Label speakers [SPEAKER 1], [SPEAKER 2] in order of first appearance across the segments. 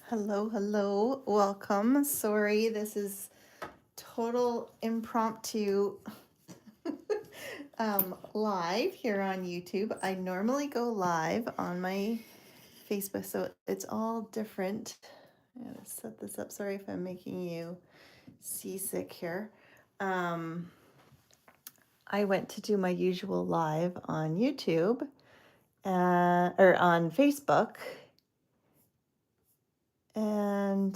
[SPEAKER 1] Hello, hello, welcome. Sorry, this is total impromptu live here on YouTube. I normally go live on my Facebook, so it's all different. I'm gonna set this up. Sorry if I'm making you seasick here. I went to do my usual live on YouTube or on Facebook, and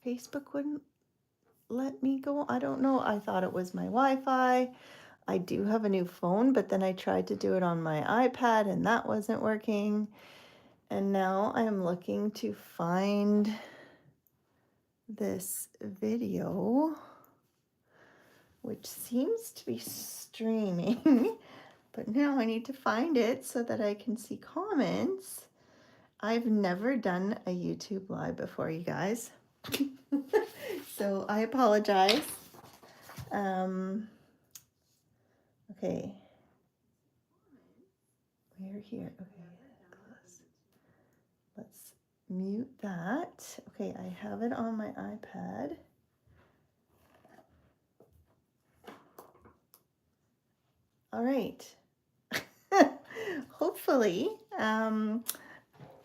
[SPEAKER 1] Facebook wouldn't let me go. I don't know. I thought it was my Wi-Fi. I do have a new phone, but then I tried to do it on my iPad and that wasn't working. And now I am looking to find this video, which seems to be streaming, but now I need to find it so that I can see comments. I've never done a YouTube live before, you guys. So I apologize. Okay. We're here. Okay. Close. Let's mute that. Okay, I have it on my iPad. All right. Hopefully,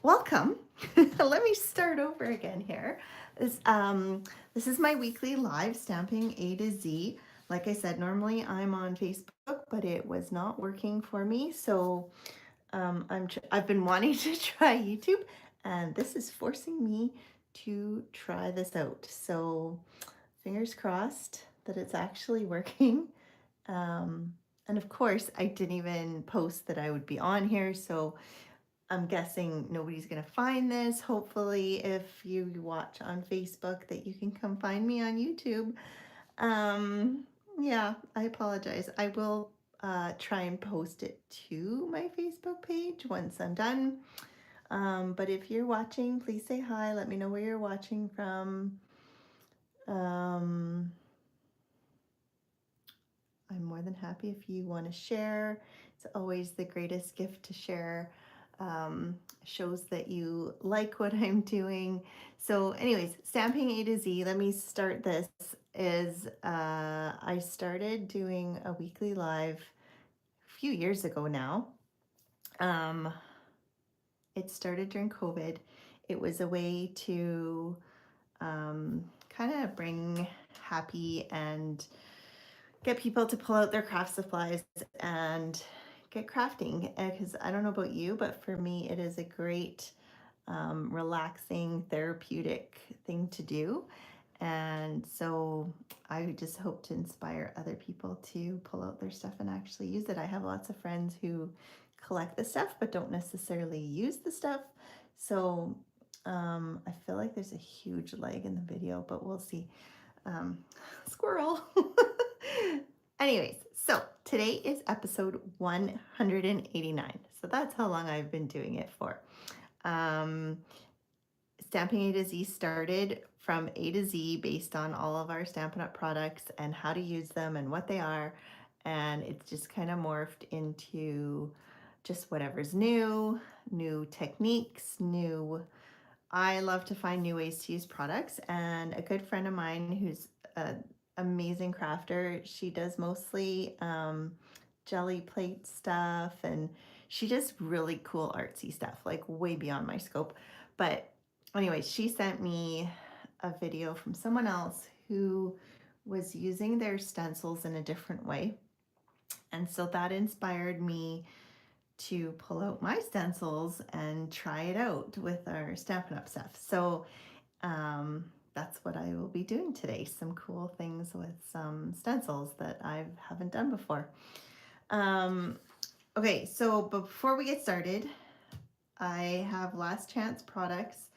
[SPEAKER 1] welcome. Let me start over again here. This is my weekly live stamping A to Z. Like I said, normally I'm on Facebook, but it was not working for me. So I've been wanting to try YouTube, and this is forcing me to try this out. So fingers crossed that it's actually working. And of course, I didn't even post that I would be on here, so I'm guessing nobody's gonna find this. Hopefully, if you watch on Facebook, that you can come find me on YouTube. Yeah, I apologize. I will try and post it to my Facebook page once I'm done. But if you're watching, please say hi. Let me know where you're watching from. I'm more than happy if you want to share. It's always the greatest gift to share. Shows that you like what I'm doing. So anyways, stamping A to Z, let me start this, is I started doing a weekly live a few years ago now. It started during COVID. It was a way to kind of bring happy and get people to pull out their craft supplies and get crafting. Because I don't know about you, but for me, it is a great, relaxing, therapeutic thing to do. And so I just hope to inspire other people to pull out their stuff and actually use it. I have lots of friends who collect the stuff but don't necessarily use the stuff. So I feel like there's a huge lag in the video, but we'll see. Squirrel. Anyways, so today is episode 189. So that's how long I've been doing it for. Stamping A to Z started from A to Z based on all of our Stampin' Up! Products and how to use them and what they are. And it's just kind of morphed into just whatever's new techniques, I love to find new ways to use products. And a good friend of mine who's an amazing crafter, she does mostly jelly plate stuff, and she does really cool artsy stuff, like way beyond my scope. But anyway, she sent me a video from someone else who was using their stencils in a different way. And so that inspired me to pull out my stencils and try it out with our Stampin' Up! Stuff. So that's what I will be doing today. Some cool things with some stencils that I haven't done before. Okay, so before we get started, I have last chance products.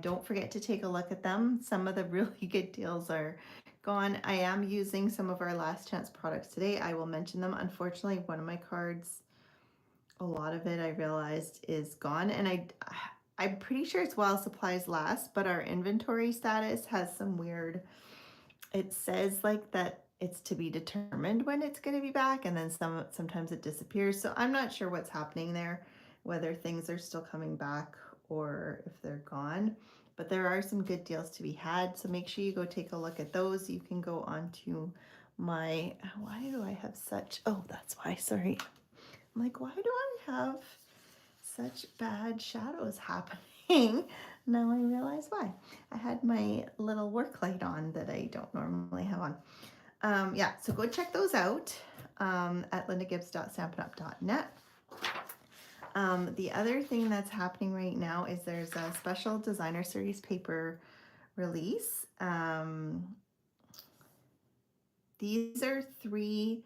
[SPEAKER 1] Don't forget to take a look at them. Some of the really good deals are gone. I am using some of our last chance products today. I will mention them. Unfortunately, one of my cards, a lot of it I realized is gone, and I'm pretty sure it's while supplies last, but our inventory status has some weird, it says like that it's to be determined when it's going to be back, and then sometimes it disappears. So I'm not sure what's happening there, whether things are still coming back or if they're gone. But there are some good deals to be had, so make sure you go take a look at those. You can go onto my, why do I have such, oh, that's why, sorry. I'm like, why do I have such bad shadows happening? Now I realize why. I had my little work light on that I don't normally have on. Yeah, so go check those out at lindagibbs.stampinup.net. The other thing that's happening right now is there's a special designer series paper release. These are 3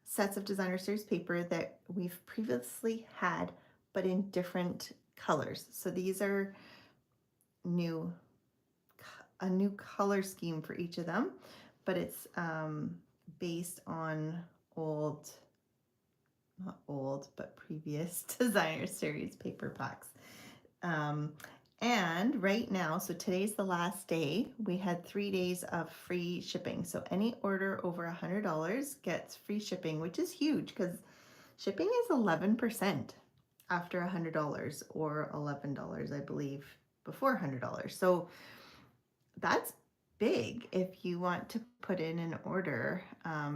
[SPEAKER 1] sets of designer series paper that we've previously had, but in different colors. So these are a new color scheme for each of them, but it's based on not old, but previous designer series paper packs. And right now, so today's the last day, we had 3 days of free shipping. So any order over $100 gets free shipping, which is huge because shipping is 11% after $100 or $11, I believe, before $100. So that's big if you want to put in an order.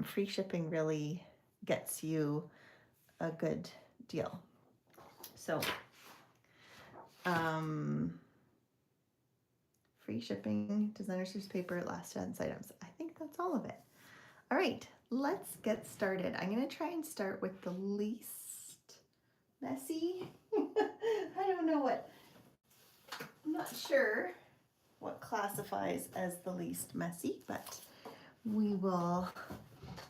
[SPEAKER 1] Free shipping really gets you a good deal. So free shipping, designer series paper, last chance items. I think that's all of it. All right, let's get started. I'm going to try and start with the least messy. I don't know what, I'm not sure what classifies as the least messy, but we will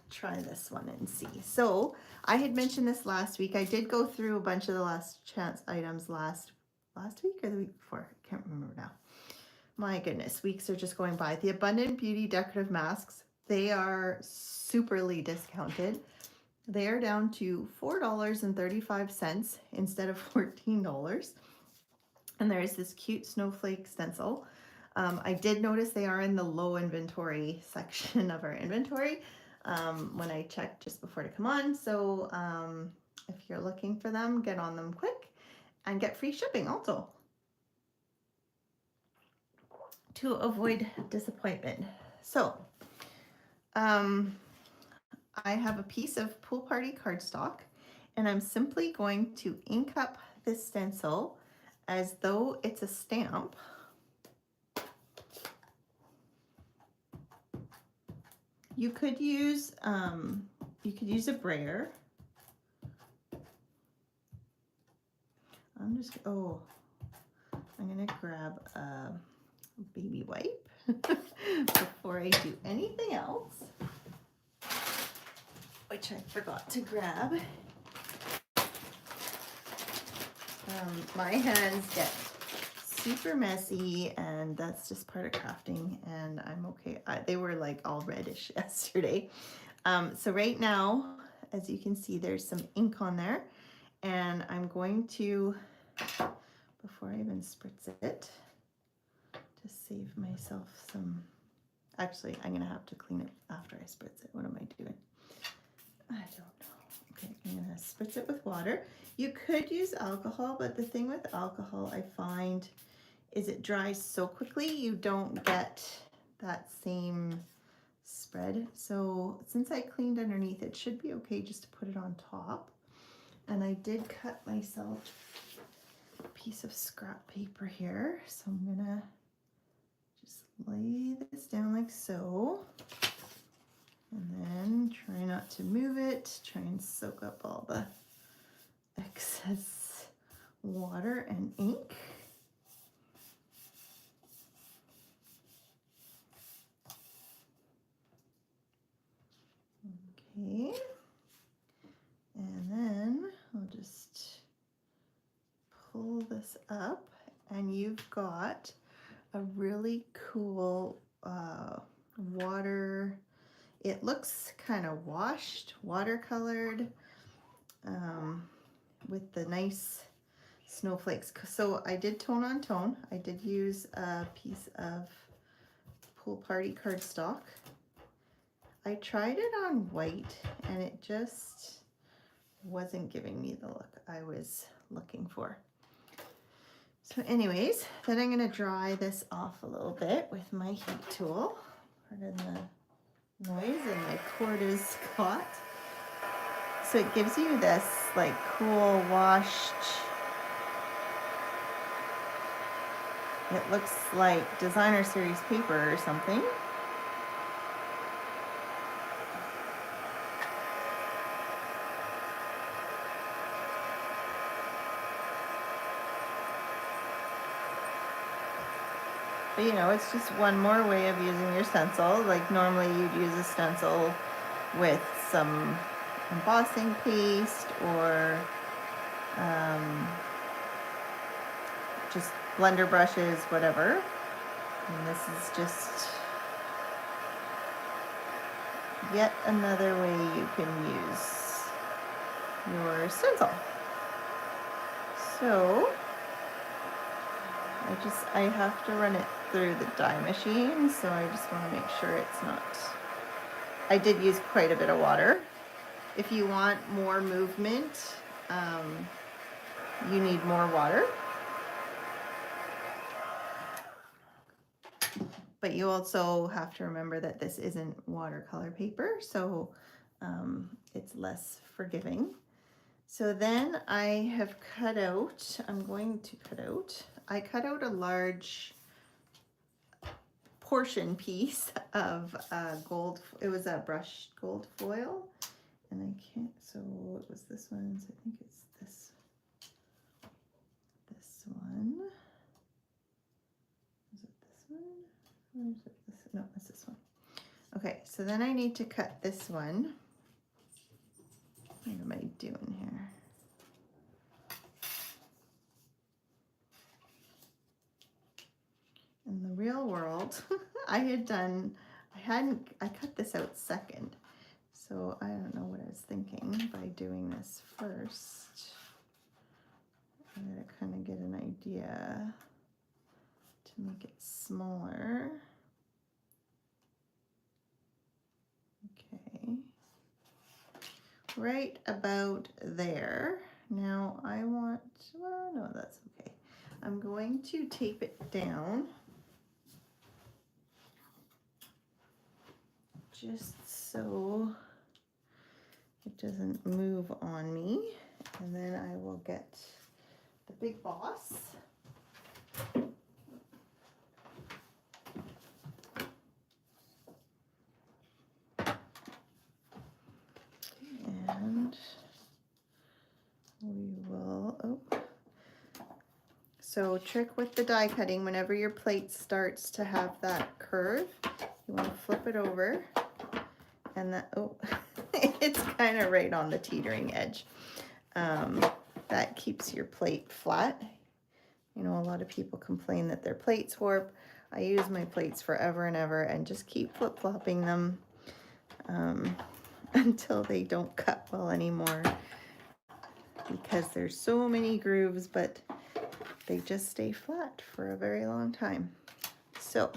[SPEAKER 1] try this one and see. So I had mentioned this last week. I did go through a bunch of the last chance items last week or the week before. I can't remember now. My goodness, weeks are just going by. The Abundant Beauty decorative masks, they are superly discounted. They are down to $4.35 instead of $14. And there's this cute snowflake stencil. I did notice they are in the low inventory section of our inventory when I checked just before to come on. So if you're looking for them, get on them quick and get free shipping also to avoid disappointment. So I have a piece of Pool Party cardstock, and I'm simply going to ink up this stencil as though it's a stamp. You could use a brayer. I'm gonna grab a baby wipe before I do anything else, which I forgot to grab. My hands get super messy, and that's just part of crafting, and I'm okay. They were like all reddish yesterday. So right now, as you can see, there's some ink on there, and I'm going to, before I even spritz it, to save myself some, actually, I'm gonna have to clean it after I spritz it. What am I doing? I don't know. Okay, I'm gonna spritz it with water. You could use alcohol, but the thing with alcohol I find is it dries so quickly you don't get that same spread. So since I cleaned underneath, it should be okay just to put it on top. And I did cut myself a piece of scrap paper here. So I'm gonna just lay this down like so. And then try not to move it. Try and soak up all the excess water and ink. Okay. And then I'll just pull this up, and you've got a really cool water. It looks kind of washed, watercolored, with the nice snowflakes. So I did tone on tone. I did use a piece of Pool Party cardstock. I tried it on white and it just wasn't giving me the look I was looking for. So anyways, then I'm going to dry this off a little bit with my heat tool. Pardon the noise, and my cord is caught. So it gives you this like cool washed, it looks like designer series paper or something. But you know, it's just one more way of using your stencil. Like normally you'd use a stencil with some embossing paste or just blender brushes, whatever. And this is just yet another way you can use your stencil. So I have to run it through the die machine, so I just want to make sure it's not, I did use quite a bit of water. If you want more movement, you need more water. But you also have to remember that this isn't watercolor paper, so it's less forgiving. So then I have cut out, I cut out a large portion piece of gold, it was a brushed gold foil, and I can't, so it was this one, so I think it's this one. Is it this one? Or is it this? No, it's this one. Okay, so then I need to cut this one. What am I doing here? In the real world, I cut this out second. So I don't know what I was thinking by doing this first. I gotta kind of get an idea to make it smaller. Okay. Right about there. Now I want, well, no, that's okay. I'm going to tape it down. Just so it doesn't move on me. And then I will get the Big Boss. And we will, so trick with the die cutting, whenever your plate starts to have that curve, you want to flip it over, and that, it's kind of right on the teetering edge. That keeps your plate flat. You know, a lot of people complain that their plates warp. I use my plates forever and ever and just keep flip-flopping them until they don't cut well anymore, because there's so many grooves, but they just stay flat for a very long time. So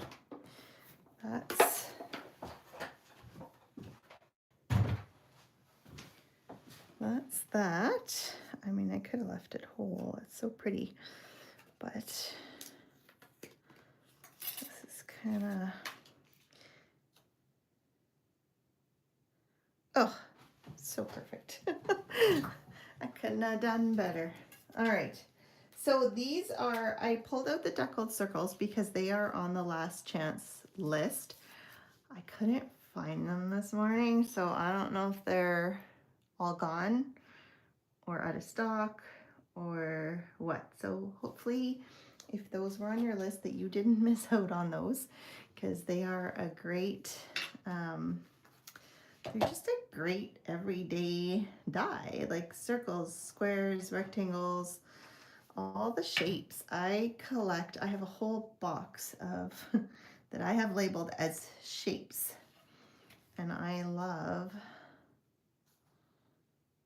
[SPEAKER 1] that's that. I mean, I could have left it whole. It's so pretty, but this is kind of, oh, so perfect. I couldn't have done better. All right. So these are, I pulled out the deckled circles because they are on the last chance list. I couldn't find them this morning, so I don't know if they're all gone or out of stock or what. So hopefully if those were on your list that you didn't miss out on those, because they are a great, they're just a great everyday die, like circles, squares, rectangles, all the shapes. I have a whole box of that I have labeled as shapes, and I love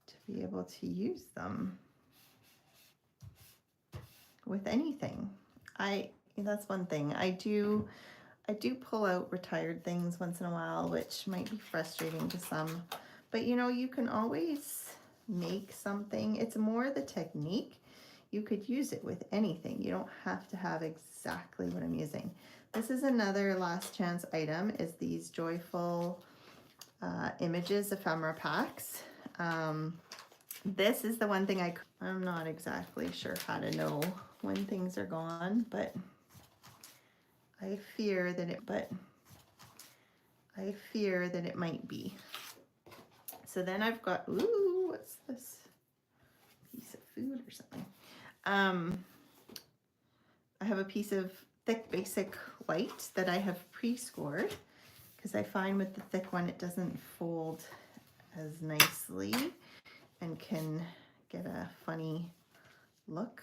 [SPEAKER 1] to be able to use them with anything. That's one thing I do. I do pull out retired things once in a while, which might be frustrating to some, but you know, you can always make something. It's more the technique. You could use it with anything. You don't have to have exactly what I'm using. This is another last chance item, is these joyful images ephemera packs. This is the one thing I'm not exactly sure how to know when things are gone, but I fear that it might be. So then I've got, ooh, what's this? Piece of food or something. I have a piece of thick basic white that I have pre-scored, because I find with the thick one it doesn't fold as nicely and can get a funny look.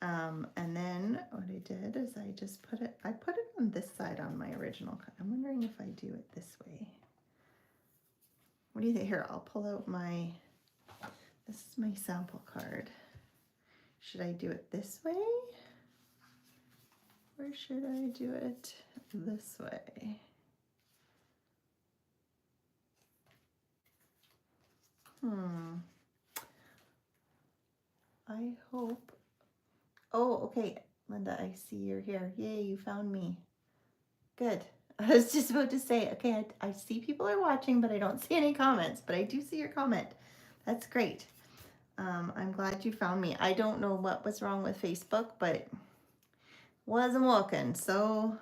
[SPEAKER 1] And then what I did is I put it on this side on my original. I'm wondering if I do it this way. What do you think? Here, I'll pull out this is my sample card. Should I do it this way? Or should I do it this way? I hope. Oh, okay. Linda, I see you're here. Yay, you found me. Good. I was just about to say, okay, I see people are watching, but I don't see any comments, but I do see your comment. That's great. I'm glad you found me. I don't know what was wrong with Facebook, but wasn't working. So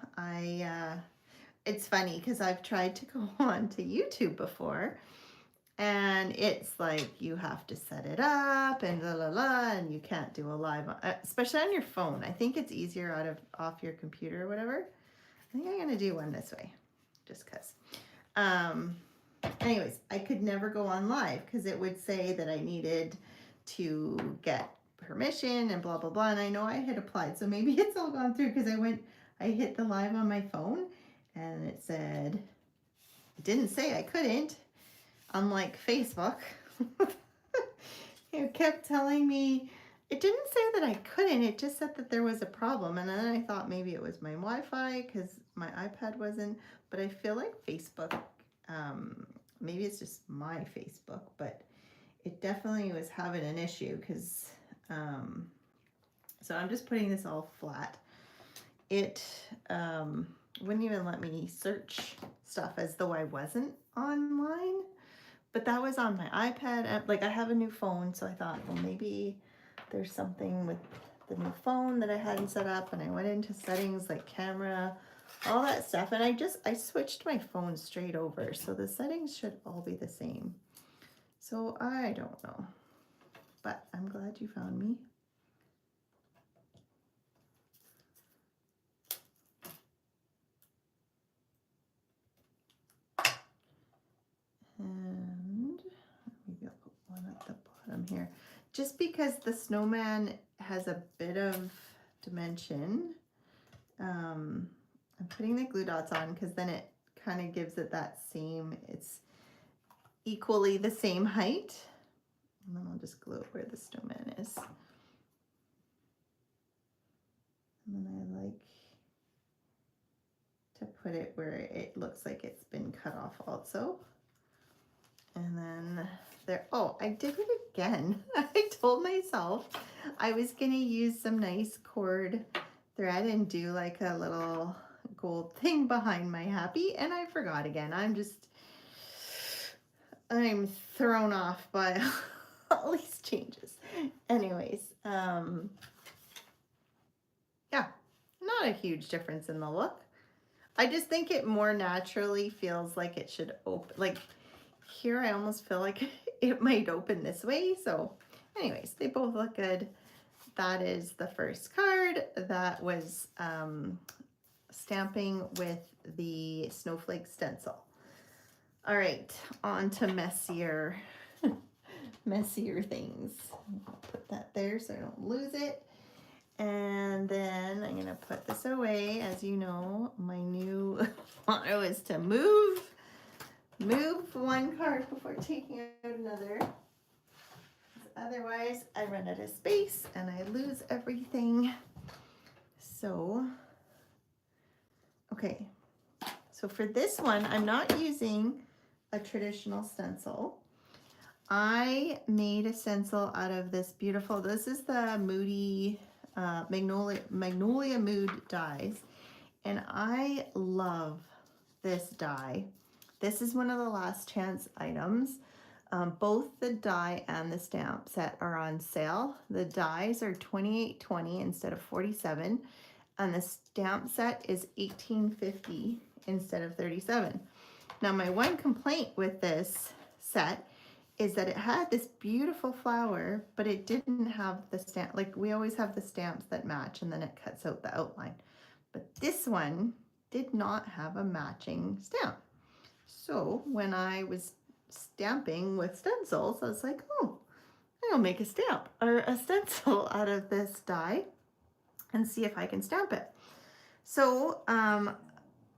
[SPEAKER 1] it's funny because I've tried to go on to YouTube before, and it's like you have to set it up and la la la, and you can't do a live, especially on your phone. I think it's easier off your computer or whatever. I think I'm gonna do one this way, just cause. Anyways, I could never go on live because it would say that I needed to get permission and blah blah blah, and I know I had applied, so maybe it's all gone through because I hit the live on my phone and it didn't say I couldn't, unlike Facebook. It kept telling me, it didn't say that I couldn't, it just said that there was a problem, and then I thought maybe it was my Wi-Fi because my iPad wasn't, but I feel like Facebook, maybe it's just my Facebook, but it definitely was having an issue because, so I'm just putting this all flat. It wouldn't even let me search stuff as though I wasn't online, but that was on my iPad. Like, I have a new phone, so I thought, well, maybe there's something with the new phone that I hadn't set up, and I went into settings like camera, all that stuff, and I switched my phone straight over, so the settings should all be the same. So I don't know, but I'm glad you found me. And maybe I'll put one at the bottom here, just because the snowman has a bit of dimension. I'm putting the glue dots on because then it kind of gives it that same, it's equally the same height. And then I'll just glue it where the snowman is. And then I like to put it where it looks like it's been cut off also. And then there, oh, I did it again. I told myself I was gonna use some nice cord thread and do like a little gold thing behind my happy, and I forgot again. I'm thrown off by all these changes. Anyways, yeah, not a huge difference in the look. I just think it more naturally feels like it should open. Like here, I almost feel like it might open this way. So anyways, they both look good. That is the first card. That was stamping with the snowflake stencil. All right, on to messier things. I'll put that there so I don't lose it. And then I'm gonna put this away. As you know, my new motto is to move one card before taking out another. Otherwise, I run out of space and I lose everything. So, Okay, so for this one, I'm not using a traditional stencil. I made a stencil out of this beautiful, this is the Moody Magnolia Mood dies, and I love this die. This is one of the last chance items. Both the die and the stamp set are on sale. The dies are $28.20 instead of $47, and the stamp set is $18.50 instead of $37. Now, my one complaint with this set is that it had this beautiful flower, but it didn't have the stamp. Like, we always have the stamps that match, and then it cuts out the outline. But this one did not have a matching stamp. So when I was stamping with stencils, I was like, oh, I'll make a stamp or a stencil out of this die and see if I can stamp it. So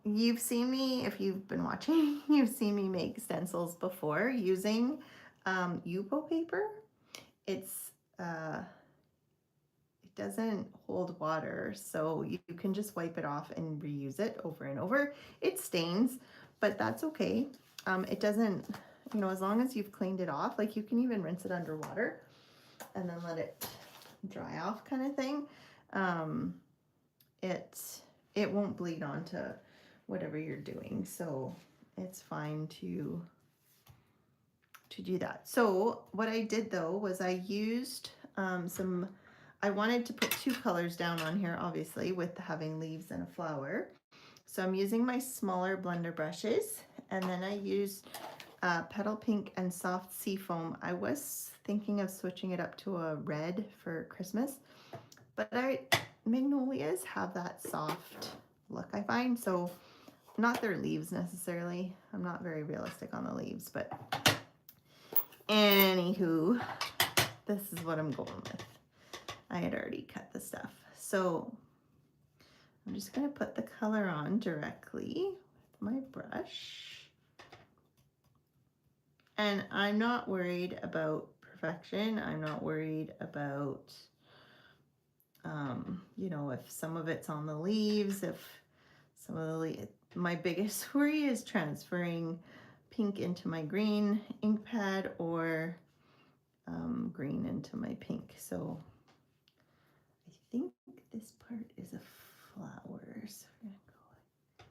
[SPEAKER 1] you've seen me, if you've been watching, you've seen me make stencils before using Yupo paper. It's it doesn't hold water, so you can just wipe it off and reuse it over and over. It stains, but that's okay. It doesn't, you know, as long as you've cleaned it off, like you can even rinse it under water and then let it dry off kind of thing. It won't bleed onto whatever you're doing, so it's fine to do that. So what I did though was I used I wanted to put two colors down on here, obviously, with having leaves and a flower. So I'm using my smaller blender brushes, and then I used Petal Pink and Soft Seafoam. I was thinking of switching it up to a red for Christmas, but Magnolias have that soft look, I find, so not their leaves necessarily. I'm not very realistic on the leaves, but anywho, this is what I'm going with. I had already cut the stuff. So I'm just going to put the color on directly with my brush. And I'm not worried about perfection. I'm not worried about, you know, if some of it's on the leaves, if some of the leaves. My biggest worry is transferring pink into my green ink pad or green into my pink. So I think this part is a flower, so I'm gonna go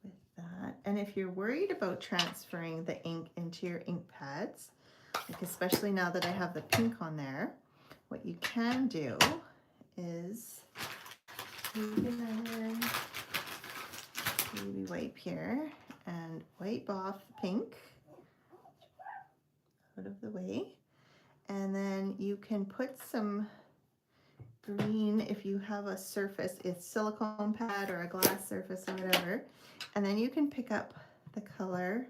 [SPEAKER 1] with that. And if you're worried about transferring the ink into your ink pads, like especially now that I have the pink on there, what you can do is you can maybe wipe here and wipe off the pink out of the way, and then you can put some green if you have a surface, it's silicone pad or a glass surface or whatever, and then you can pick up the color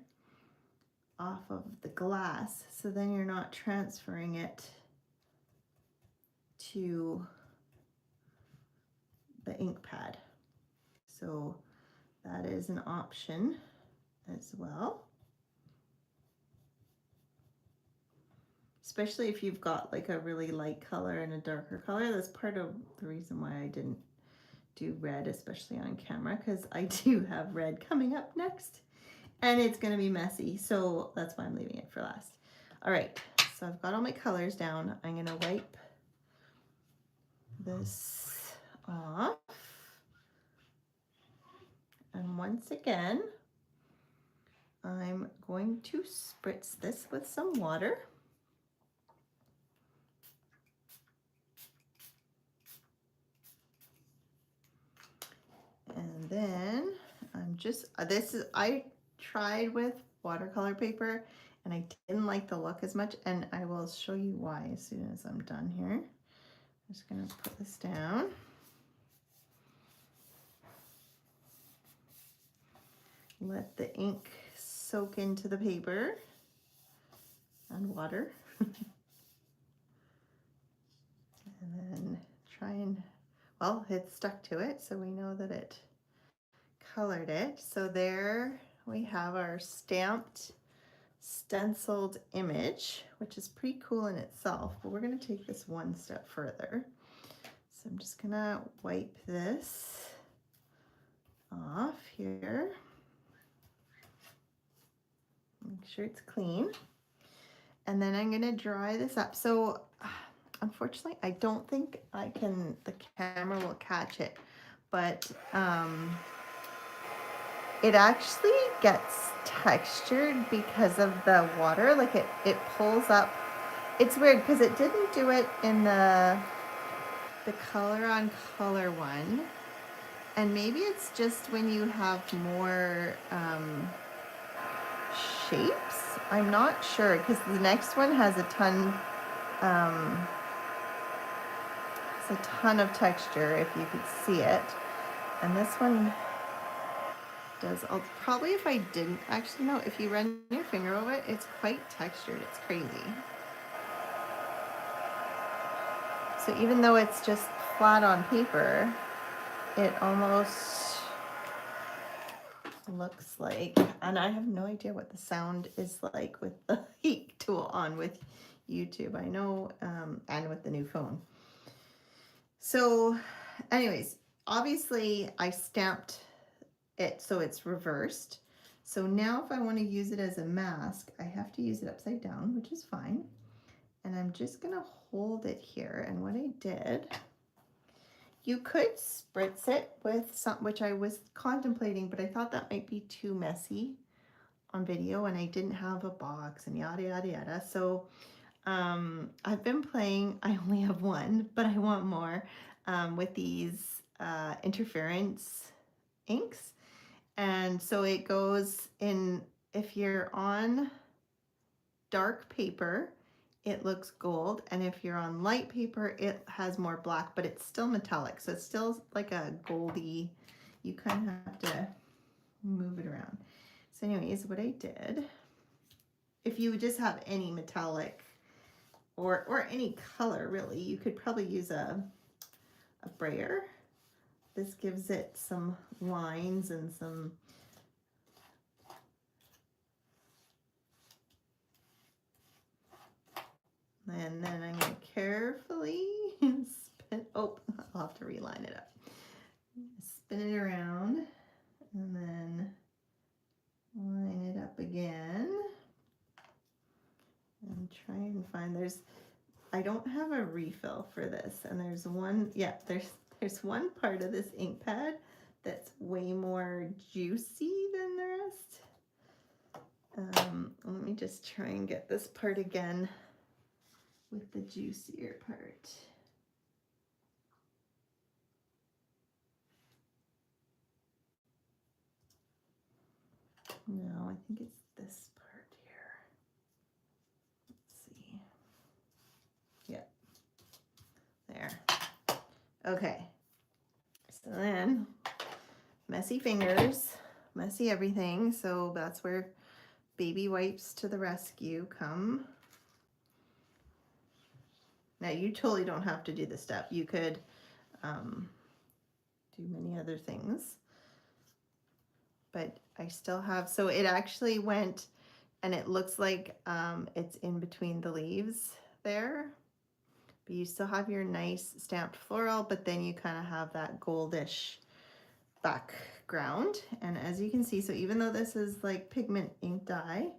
[SPEAKER 1] off of the glass, so then you're not transferring it to the ink pad. So that is an option as well, especially if you've got like a really light color and a darker color. That's part of the reason why I didn't do red, especially on camera, because I do have red coming up next and it's going to be messy, so that's why I'm leaving it for last. All right, so I've got all my colors down. I'm going to wipe this off, and once again I'm going to spritz this with some water. And then I'm just, I tried with watercolor paper and I didn't like the look as much, and I will show you why as soon as I'm done here. I'm just gonna put this down. Let the ink soak into the paper and water. And then try and, well, it stuck to it, so we know that it colored it. So there we have our stamped stenciled image, which is pretty cool in itself, but we're going to take this one step further. So I'm just going to wipe this off here. Make sure it's clean. And then I'm gonna dry this up. So unfortunately, I don't think the camera will catch it, but it actually gets textured because of the water. Like it pulls up. It's weird because it didn't do it in the color on color one. And maybe it's just when you have more shapes. I'm not sure because the next one has a ton of texture if you could see it. And this one does. Probably if I didn't actually know, if you run your finger over it, it's quite textured. It's crazy. So even though it's just flat on paper, it almost looks like, and I have no idea what the sound is like with the heat tool on with YouTube. I know, and with the new phone. So anyways, obviously I stamped it so it's reversed. So now if I want to use it as a mask, I have to use it upside down, which is fine. And I'm just gonna hold it here. And what I did, you could spritz it with some, which I was contemplating, but I thought that might be too messy on video and I didn't have a box and yada, yada, yada. So I've been playing, I only have one, but I want more, with these interference inks. And so it goes in, if you're on dark paper, it looks gold. And if you're on light paper, it has more black, but it's still metallic. So it's still like a goldy, you kind of have to move it around. So anyways, what I did, if you would just have any metallic or any color really, you could probably use a brayer. This gives it some lines and some and then I'm going to carefully spin, oh, I'll have to reline it up. Spin it around and then line it up again. And try and find, I don't have a refill for this, and there's one, yeah, there's one part of this ink pad that's way more juicy than the rest. Let me just try and get this part again with the juicier part. No, I think it's this part here. Let's see. Yeah. There. Okay. So then, messy fingers, messy everything. So that's where baby wipes to the rescue come. Now you totally don't have to do this step. You could do many other things. But I still have, so it actually went, and it looks like it's in between the leaves there. But you still have your nice stamped floral, but then you kind of have that goldish background. And as you can see, so even though this is like pigment ink dye,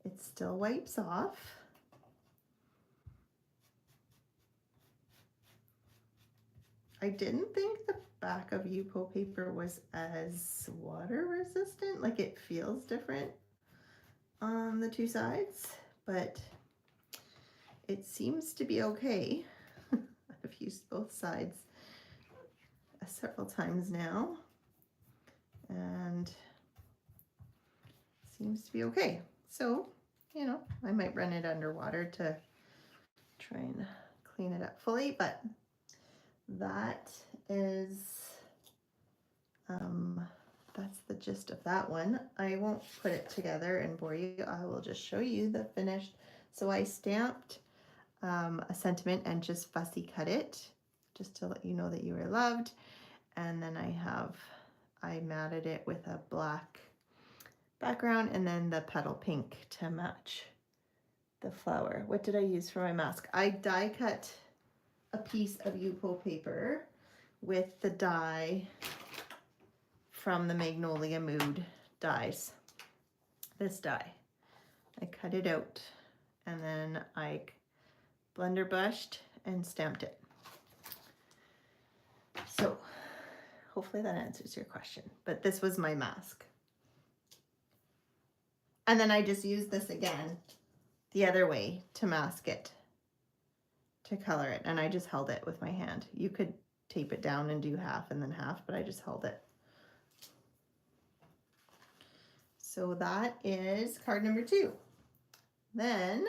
[SPEAKER 1] it still wipes off. I didn't think the back of Yupo paper was as water resistant, like it feels different on the two sides, but it seems to be okay. I've used both sides several times now and seems to be okay. So, you know, I might run it underwater to try and clean it up fully, but that is, that's the gist of that one. I won't put it together and bore you. I will just show you the finished. So I stamped a sentiment and just fussy cut it just to let you know that you were loved. And then I matted it with a black background and then the petal pink to match the flower. What did I use for my mask? I die cut a piece of Yupo paper with the die from the Magnolia Mood dies. This die. I cut it out and then I blender brushed and stamped it. So hopefully that answers your question, but this was my mask. And then I just used this again the other way to mask it, to color it, and I just held it with my hand. You could tape it down and do half and then half, but I just held it. So that is card number 2. Then,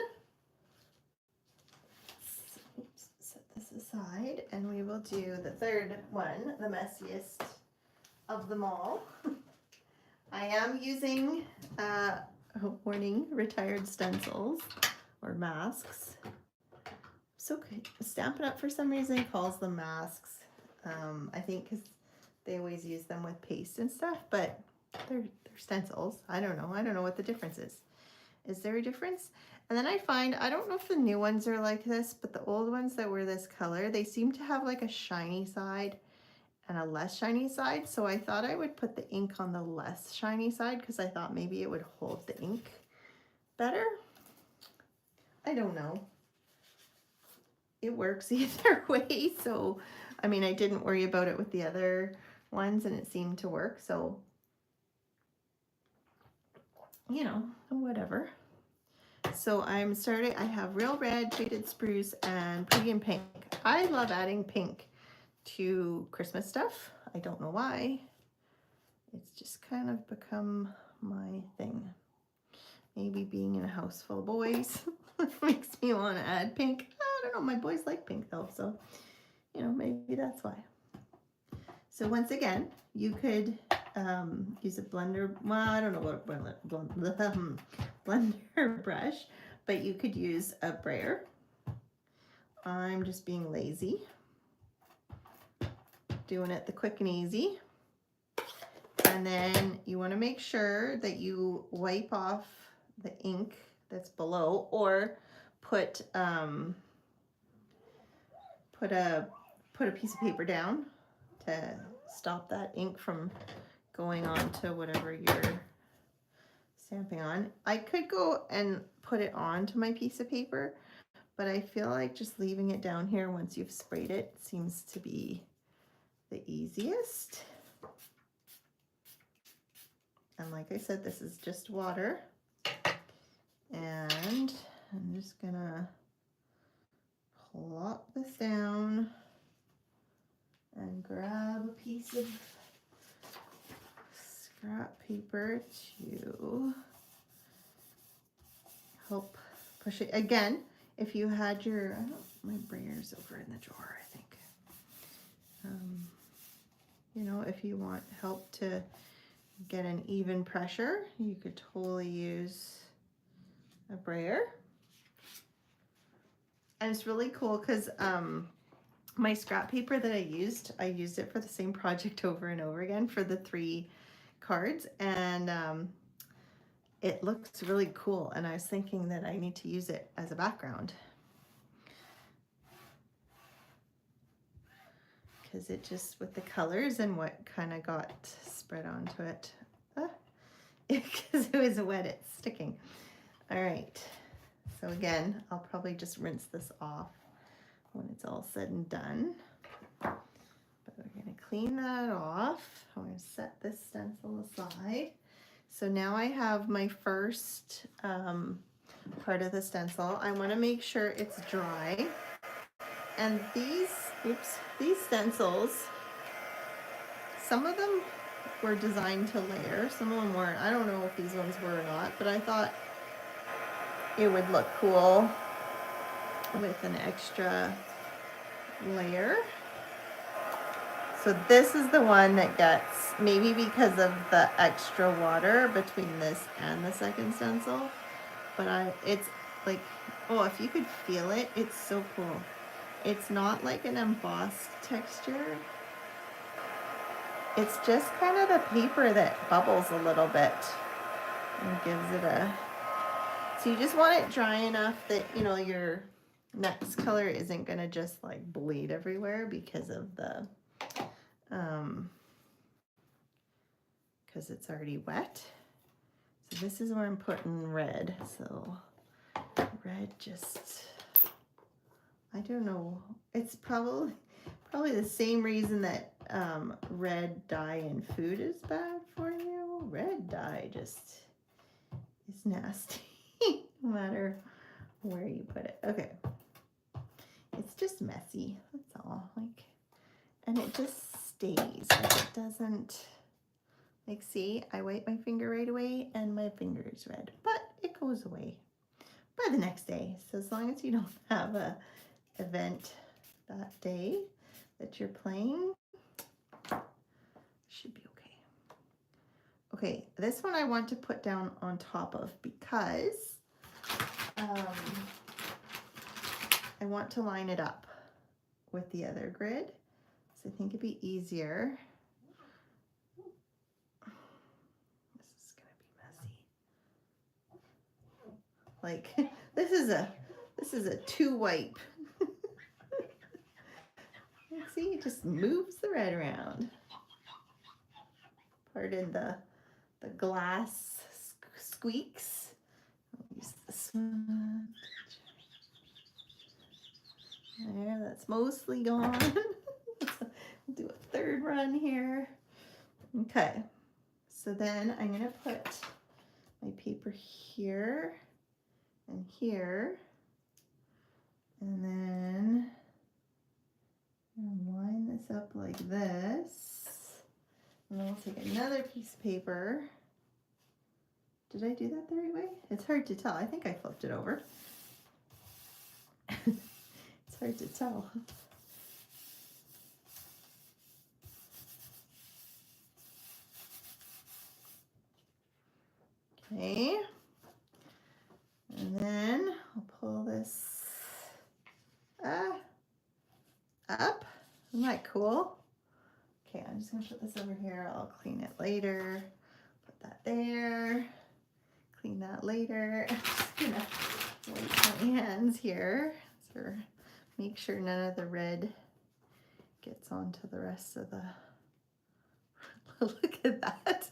[SPEAKER 1] oops, set this aside, and we will do the third one, the messiest of them all. I am using, warning, retired stencils or masks. So Stampin' Up! For some reason calls them masks. I think because they always use them with paste and stuff, but they're stencils. I don't know what the difference is. Is there a difference? And then I find, I don't know if the new ones are like this, but the old ones that were this color, they seem to have like a shiny side and a less shiny side. So I thought I would put the ink on the less shiny side because I thought maybe it would hold the ink better. I don't know. It works either way. So, I mean, I didn't worry about it with the other ones and it seemed to work. So, you know, whatever. So I'm starting, I have Real Red, Faded Spruce, and Pretty in Pink. I love adding pink to Christmas stuff. I don't know why. It's just kind of become my thing. Maybe being in a house full of boys makes me want to add pink. I don't know, my boys like pink though, so, you know, maybe that's why. So once again, you could use a blender, well, I don't know what blender brush, but you could use a brayer. I'm just being lazy, doing it the quick and easy. And then you want to make sure that you wipe off the ink that's below, or put a piece of paper down to stop that ink from going on to whatever you're stamping on. I could go and put it onto my piece of paper, but I feel like just leaving it down here once you've sprayed it seems to be the easiest. And like I said, this is just water. And I'm just gonna plop this down and grab a piece of scrap paper to help push it. Again, if you had your, my brayer's over in the drawer, I think. You know, if you want help to get an even pressure, you could totally use a brayer. And it's really cool because my scrap paper that I used it for the same project over and over again for the 3 cards, and it looks really cool, and I was thinking that I need to use it as a background because it just, with the colors and what kind of got spread onto it, because it was wet, it's sticking. All right, so again, I'll probably just rinse this off when it's all said and done. But we're gonna clean that off. I'm gonna set this stencil aside. So now I have my first part of the stencil. I wanna make sure it's dry. And these stencils, some of them were designed to layer, some of them weren't. I don't know if these ones were or not, but I thought it would look cool with an extra layer. So this is the one that gets, maybe because of the extra water between this and the second stencil, but it's like, oh, if you could feel it, it's so cool. It's not like an embossed texture. It's just kind of the paper that bubbles a little bit and gives it a, so you just want it dry enough that, you know, your next color isn't gonna just like bleed everywhere because of the because it's already wet. So this is where I'm putting red. So red just, I don't know. It's probably the same reason that red dye in food is bad for you. Red dye just is nasty, no matter where you put it. Okay, it's just messy. That's all. Like, and it just stays. Like, it doesn't. Like, see, I wipe my finger right away, and my finger is red, but it goes away by the next day. So as long as you don't have a event that day that you're playing, should be okay. Okay, this one I want to put down on top of because I want to line it up with the other grid. So I think it'd be easier. This is gonna be messy. Like this is a two wipe. See, it just moves the red around. Pardon the glass squeaks. I'll use this one. There, that's mostly gone. We'll do a third run here. Okay, so then I'm gonna put my paper here and here, and then I'm gonna line this up like this, and then we'll take another piece of paper. Did I do that the right way? It's hard to tell. I think I flipped it over. It's hard to tell. Okay, and then I'll pull this up. Isn't that cool? Okay, I'm just gonna put this over here. I'll clean it later. Put that there. Clean that later. I'm just gonna wipe my hands here. So make sure none of the red gets onto the rest of the. Look at that.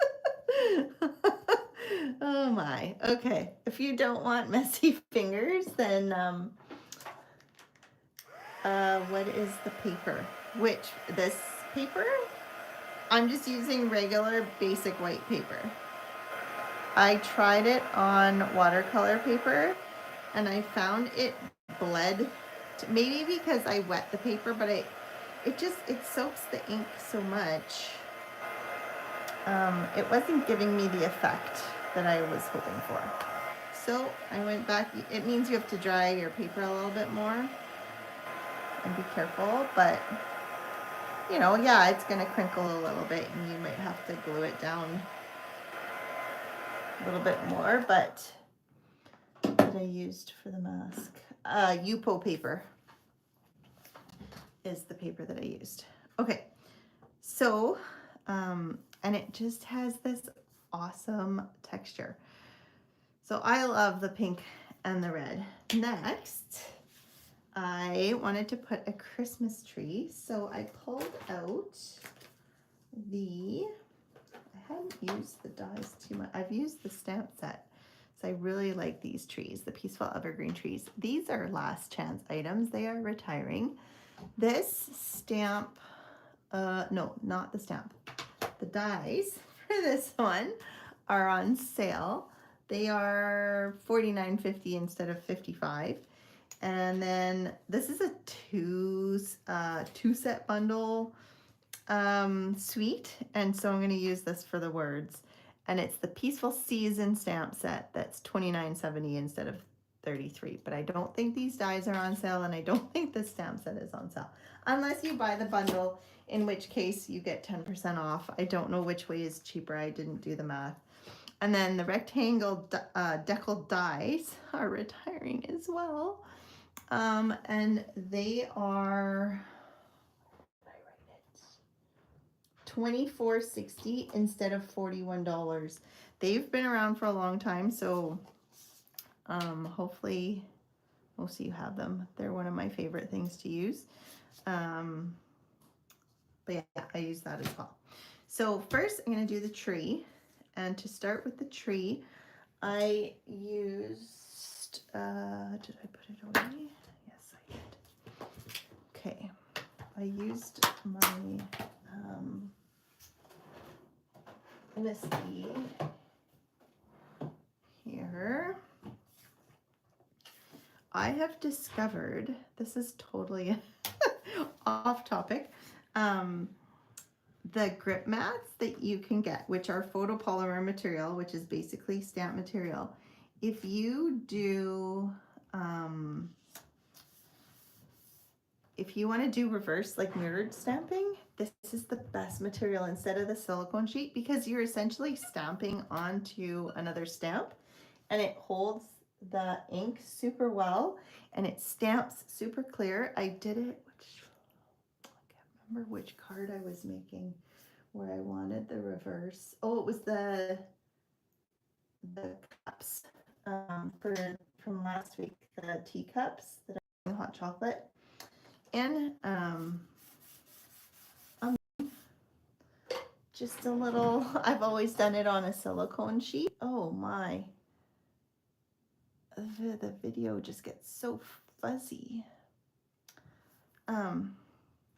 [SPEAKER 1] Oh my. Okay. If you don't want messy fingers, then what is the paper? This paper? I'm just using regular basic white paper. I tried it on watercolor paper and I found it bled. Maybe because I wet the paper, but it soaks the ink so much. It wasn't giving me the effect that I was hoping for. So I went back. It means you have to dry your paper a little bit more and be careful, but you know, yeah, it's gonna crinkle a little bit and you might have to glue it down a little bit more, but that I used for the mask. Yupo paper is the paper that I used. Okay, so, and it just has this awesome texture. So I love the pink and the red. Next, I wanted to put a Christmas tree, so I pulled out I hadn't used the dies too much. I've used the stamp set. So I really like these trees, the Peaceful Evergreen trees. These are last chance items. They are retiring. This stamp, no, not the stamp. The dies for this one are on sale. They are $49.50 instead of $55. And then this is a two set bundle suite, and so I'm going to use this for the words, and it's the Peaceful Season stamp set that's $29.70 instead of $33. But I don't think these dies are on sale, and I don't think the stamp set is on sale unless you buy the bundle, in which case you get 10% off. I don't know which way is cheaper. I didn't do the math. And then the rectangle decal dies are retiring as well, and they are $24.60 instead of $41. They've been around for a long time, so hopefully most of you have them. They're one of my favorite things to use. But yeah, I use that as well. So first I'm going to do the tree. And to start with the tree, I used, did I put it away? Yes, I did. Okay, I used my MSD here. I have discovered, this is totally off topic, the grip mats that you can get, which are photopolymer material, which is basically stamp material. If you do, if you want to do reverse, like mirrored stamping, this is the best material instead of the silicone sheet, because you're essentially stamping onto another stamp and it holds the ink super well and it stamps super clear. I did it, I can't remember which card I was making where I wanted the reverse. Oh, it was the cups from last week, the teacups that I made hot chocolate in. Just a little, I've always done it on a silicone sheet. Oh my, the video just gets so fuzzy.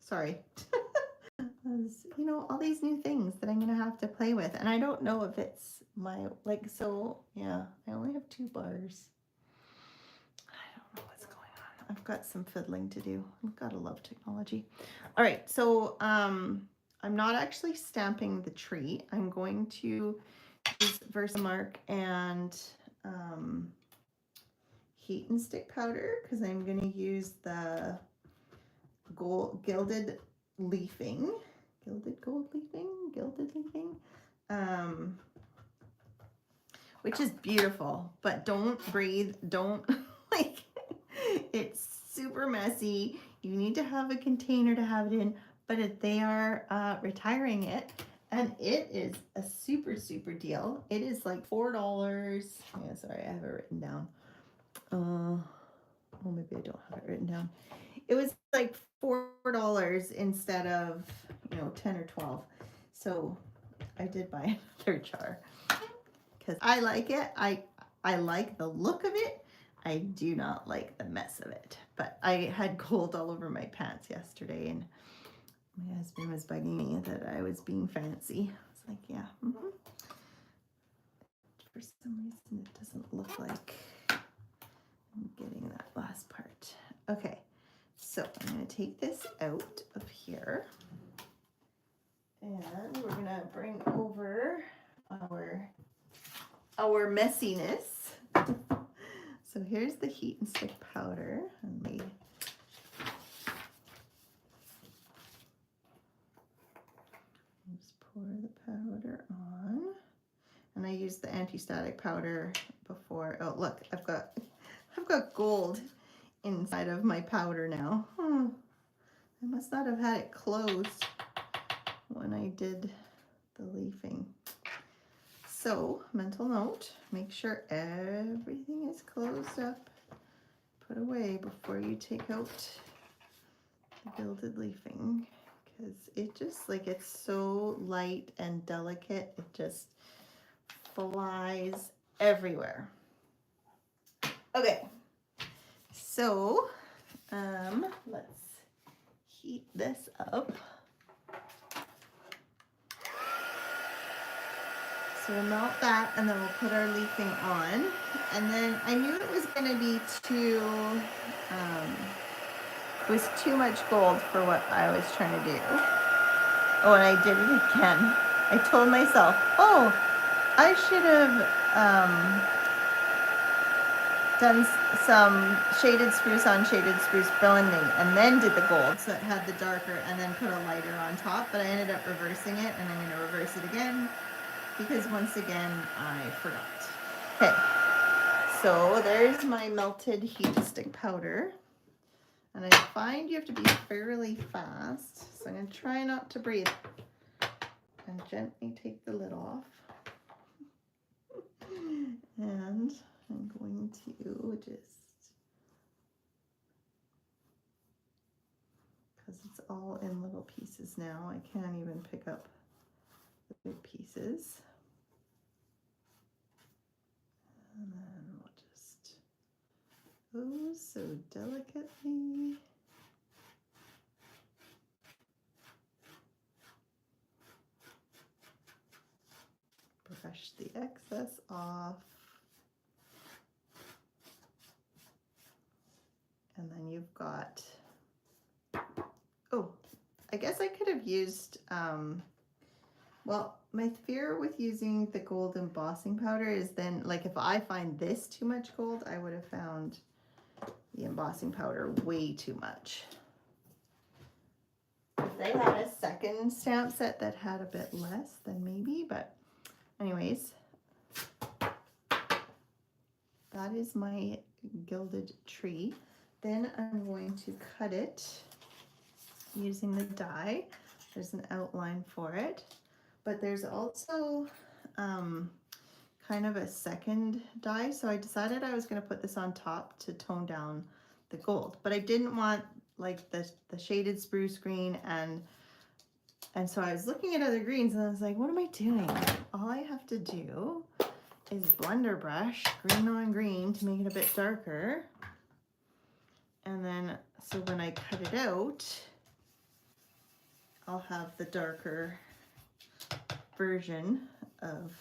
[SPEAKER 1] Sorry. You know, all these new things that I'm gonna have to play with, and I don't know if it's my, like, so yeah, I only have 2 bars. I don't know what's going on. I've got some fiddling to do. I've gotta love technology. All right, so I'm not actually stamping the tree. I'm going to use Versamark and heat and stick powder, because I'm going to use the gilded leafing, which is beautiful, but don't breathe, don't like, it's super messy. You need to have a container to have it in, but they are retiring it, and it is a super deal. It is like $4. Yeah, sorry, I have it written down. Oh, maybe I don't have it written down. It was like $4 instead of, you know, 10 or 12. So I did buy another jar because I like it. I like the look of it. I do not like the mess of it. But I had gold all over my pants yesterday, and my husband was bugging me that I was being fancy. I was like, yeah. For some reason, it doesn't look like I'm getting that last part. Okay, so I'm going to take this out of here, and we're going to bring over our messiness. So here's the heat and stick powder, and we just pour the powder on. And I used the anti-static powder before. Oh, look, I've got gold inside of my powder now. I must not have had it closed when I did the leafing. So, mental note, make sure everything is closed up, put away before you take out the gilded leafing, because it just, like, it's so light and delicate, it just flies everywhere. Okay, so let's heat this up. So we'll melt that, and then we'll put our leafing on. And then I knew it was going to be it was too much gold for what I was trying to do. Oh, and I did it again. I told myself, oh, I should have done some shaded spruce on shaded spruce blending and then did the gold, so it had the darker, and then put a lighter on top. But I ended up reversing it, and I'm going to reverse it again, because once again I forgot. Okay, so there's my melted heat stick powder, and I find you have to be fairly fast, so I'm going to try not to breathe and gently take the lid off. And I'm going to just, because it's all in little pieces now, I can't even pick up the big pieces. And then we'll just, oh, so delicately. Brush the excess off. And then you've got, oh, I guess I could have used, well, my fear with using the gold embossing powder is then, like, if I find this too much gold, I would have found the embossing powder way too much. If they had a second stamp set that had a bit less, then maybe, but anyways, that is my gilded tree. Then I'm going to cut it using the die. There's an outline for it, but there's also kind of a second die. So I decided I was going to put this on top to tone down the gold, but I didn't want like the shaded spruce green, and so I was looking at other greens and I was like, what am I doing? All I have to do is blender brush green on green to make it a bit darker. And then, so when I cut it out, I'll have the darker version of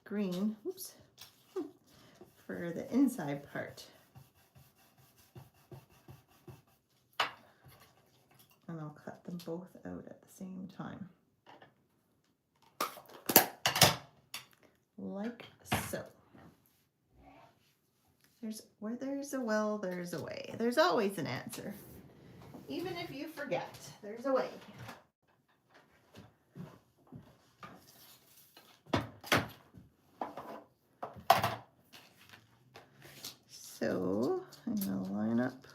[SPEAKER 1] green, oops, for the inside part. And I'll cut them both out at the same time. Like so. Where there's a will, there's a way. There's always an answer. Even if you forget, there's a way. So I'm going to line up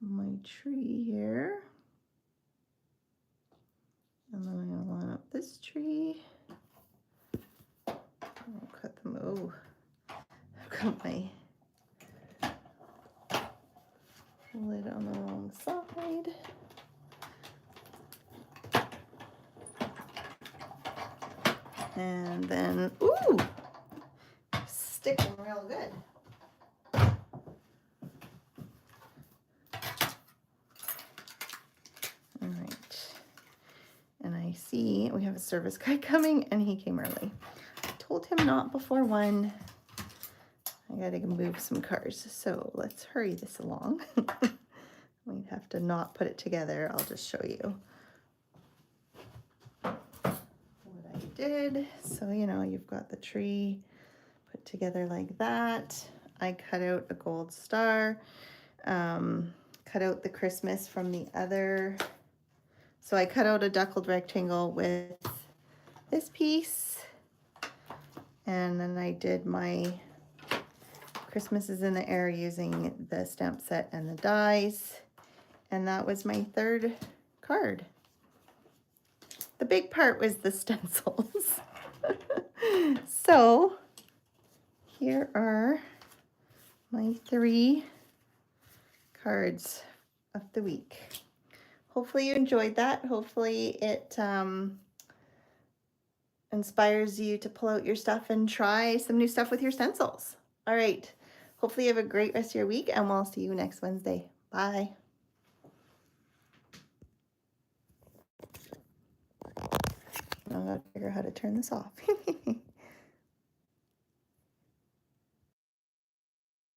[SPEAKER 1] my tree here. And then I'm going to line up this tree. I'll cut them. Oh, I've got my lid on the wrong side. And then, ooh, sticking real good. All right. And I see we have a service guy coming and he came early. I told him not before 1. I gotta move some cars, so let's hurry this along. We'd have to not put it together. I'll just show you what I did. So, you know, you've got the tree put together like that. I cut out a gold star, cut out the Christmas from the other. So I cut out a duckled rectangle with this piece, and then I did my Christmas is in the air using the stamp set and the dies. And that was my third card. The big part was the stencils. So here are my 3 cards of the week. Hopefully you enjoyed that. Hopefully it inspires you to pull out your stuff and try some new stuff with your stencils. All right. Hopefully you have a great rest of your week, and we'll see you next Wednesday. Bye. Now I gotta figure out how to turn this off.